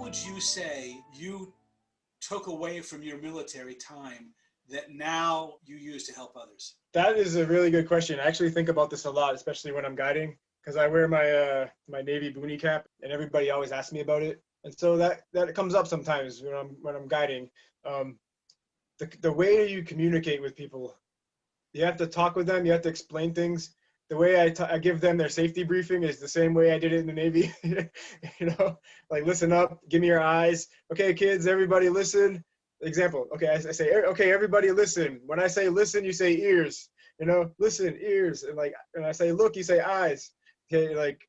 would you say you took away from your military time that now you use to help others? That is a really good question. I actually think about this a lot, especially when I'm guiding, because I wear my my Navy boonie cap, and everybody always asks me about it. And so that comes up sometimes when I'm guiding. Um, the way you communicate with people, you have to talk with them, you have to explain things. The way I give them their safety briefing is the same way I did it in the Navy. You know, like, listen up, give me your eyes. Okay, kids, everybody listen. Example. Okay, I say, okay, everybody listen. When I say listen, you say ears. You know, listen, ears. And like, and I say look, you say eyes. Okay, like,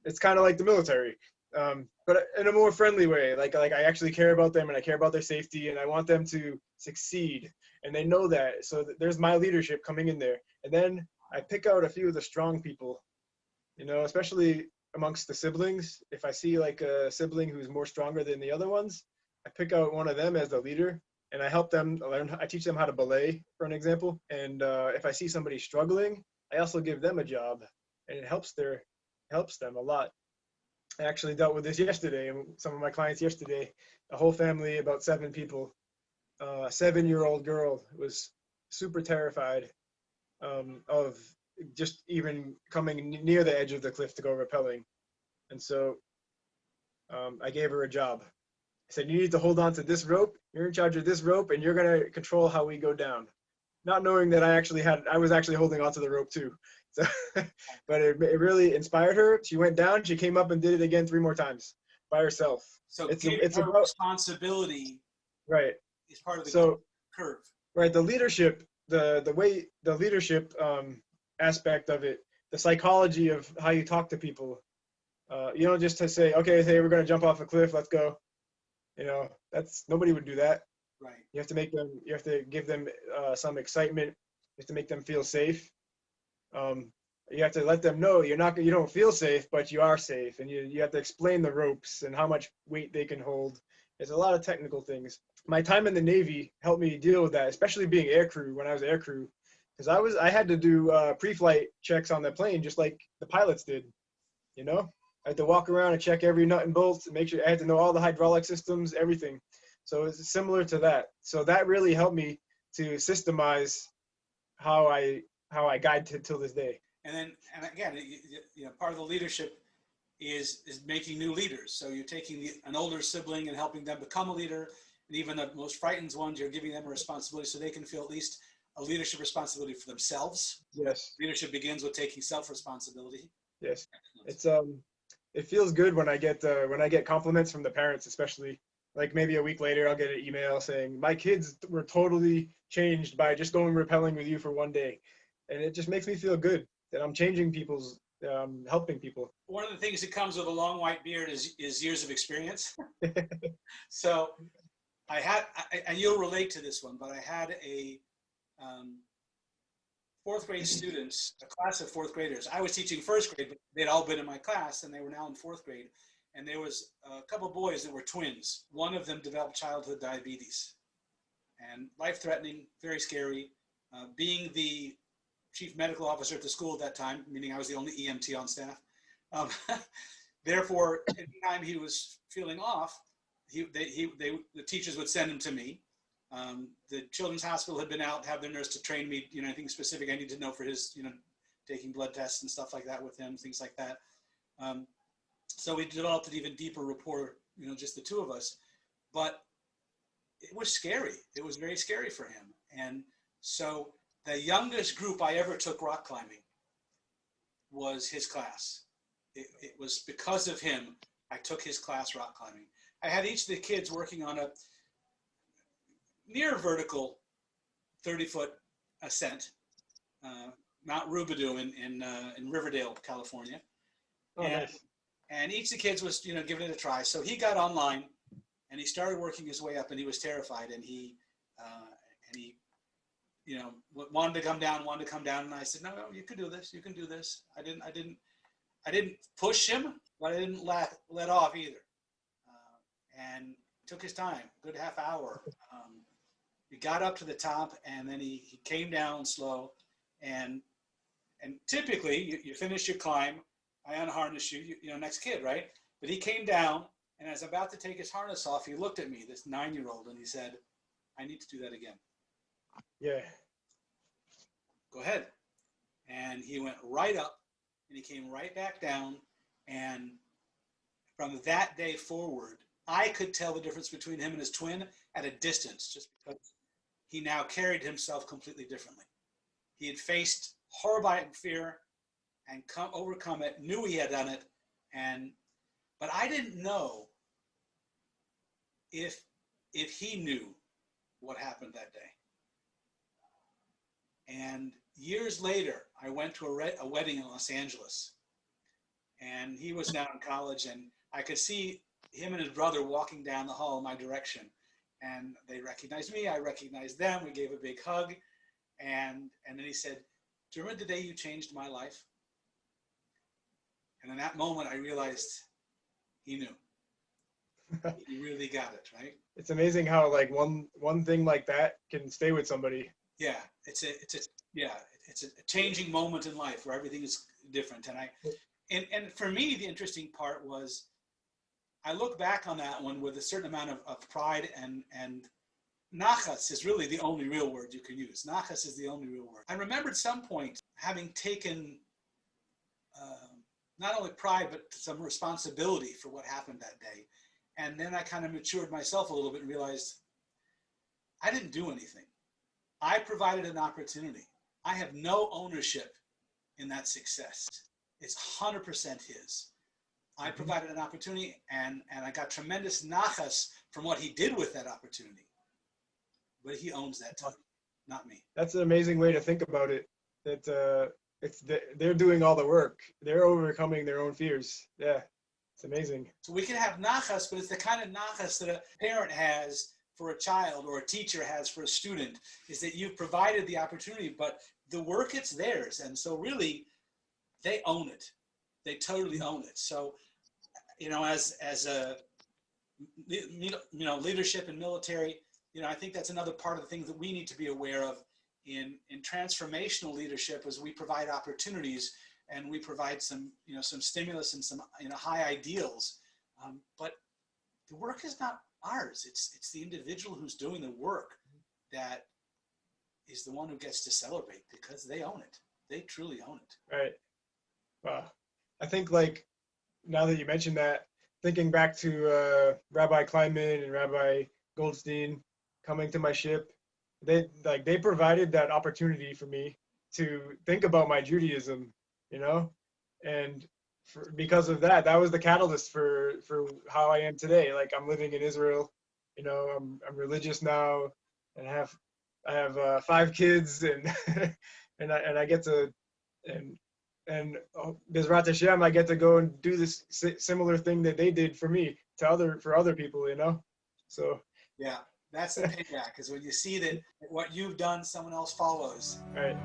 it's kind of like the military, but in a more friendly way. Like I actually care about them, and I care about their safety, and I want them to succeed, and they know that. So there's my leadership coming in there, and then I pick out a few of the strong people, you know, especially amongst the siblings. If I see like a sibling who's more stronger than the other ones, I pick out one of them as the leader, and I help them learn. I teach them how to belay, for an example. And if I see somebody struggling, I also give them a job, and it helps them a lot. I actually dealt with this yesterday, and some of my clients yesterday, a whole family, about 7 people, a 7-year-old girl was super terrified of just even coming near the edge of the cliff to go rappelling. And so I gave her a job. I said, you need to hold on to this rope. You're in charge of this rope, and you're going to control how we go down. Not knowing that I was actually holding onto the rope too. So, but it really inspired her. She went down, she came up and did it again 3 more times by herself. So It's her about responsibility, right. Is part of the curve. Right, the leadership, the way the leadership aspect of it, the psychology of how you talk to people. You don't just to say, okay, hey, we're going to jump off a cliff, let's go. You know, nobody would do that. Right. You have to give them some excitement. You have to make them feel safe. You have to let them know you don't feel safe, but you are safe, and you have to explain the ropes and how much weight they can hold. There's a lot of technical things. My time in the Navy helped me deal with that, especially being aircrew when I was aircrew, because I had to do pre-flight checks on the plane just like the pilots did. You know, I had to walk around and check every nut and bolt and make sure I had to know all the hydraulic systems, everything. So it's similar to that. So that really helped me to systemize how I guide till this day. And again, you know, part of the leadership is making new leaders. So you're taking an older sibling and helping them become a leader, and even the most frightened ones, you're giving them a responsibility so they can feel at least a leadership responsibility for themselves. Yes. Leadership begins with taking self-responsibility. Yes. It's it feels good when I get compliments from the parents, especially. Like maybe a week later, I'll get an email saying my kids were totally changed by just going rappelling with you for 1 day, and it just makes me feel good that I'm changing people's, helping people. One of the things that comes with a long white beard is years of experience. So and you'll relate to this one, but I had a 4th grade students, a class of 4th graders. I was teaching 1st grade, but they'd all been in my class, and they were now in 4th grade. And there was a couple of boys that were twins. One of them developed childhood diabetes, and life-threatening, very scary. Being the chief medical officer at the school at that time, meaning I was the only EMT on staff. Therefore, anytime he was feeling off, the teachers would send him to me. The children's hospital had been out, have their nurse to train me, you know, anything specific I need to know for his, you know, taking blood tests and stuff like that with him, things like that. So we developed an even deeper rapport, you know, just the 2 of us. But it was scary. It was very scary for him. And so the youngest group I ever took rock climbing was his class. It was because of him I took his class rock climbing. I had each of the kids working on a near vertical 30-foot ascent, Mount Rubidoux in Riverdale, California. Oh, nice. And each of the kids was, you know, giving it a try. So he got online and he started working his way up, and he was terrified, and he you know, wanted to come down. And I said, no, you can do this. You can do this. I didn't push him, but I didn't let off either. And took his time, a good half hour. He got up to the top, and then he came down slow. And typically you finish your climb, I unharness you, you know, next kid, right? But he came down And as I'm about to take his harness off, he looked at me, this 9-year-old, and he said, I need to do that again. Yeah. Go ahead. And he went right up and he came right back down. And from that day forward, I could tell the difference between him and his twin at a distance, just because he now carried himself completely differently. He had faced horrifying fear and overcome it, knew he had done it. But I didn't know if he knew what happened that day. And years later, I went to a wedding in Los Angeles, and he was now in college, and I could see him and his brother walking down the hall in my direction, and they recognized me, I recognized them, we gave a big hug, and then he said, do you remember the day you changed my life? And in that moment, I realized he knew. He really got it, right? It's amazing how like one thing like that can stay with somebody. Yeah, it's a changing moment in life where everything is different. And for me, the interesting part was I look back on that one with a certain amount of pride, and nachas is really the only real word you can use. Nachas is the only real word. I remember at some point having taken not only pride, but some responsibility for what happened that day. And then I kind of matured myself a little bit and realized I didn't do anything. I provided an opportunity. I have no ownership in that success. It's 100% his. I provided an opportunity, and I got tremendous nachas from what he did with that opportunity. But he owns that time, not me. That's an amazing way to think about it. That they're doing all the work. They're overcoming their own fears. Yeah, it's amazing. So we can have nachas, but it's the kind of nachas that a parent has for a child or a teacher has for a student, is that you've provided the opportunity, but the work, it's theirs. And so really, they own it. They totally own it. So, as a, leadership in military, I think that's another part of the things that we need to be aware of in transformational leadership, as we provide opportunities and we provide some stimulus and some, high ideals. But the work is not ours. It's the individual who's doing the work that is the one who gets to celebrate, because they own it. They truly own it. Right. Wow. I think like now that you mentioned that, thinking back to Rabbi Kleinman and Rabbi Goldstein coming to my ship, they provided that opportunity for me to think about my Judaism, and because of that was the catalyst for how I am today. Like, I'm living in Israel, I'm religious now, and I have 5 kids, and and I get to and Bezrat Hashem, I get to go and do this similar thing that they did for me for other people, So yeah, that's the payback, is when you see that what you've done, someone else follows. Right.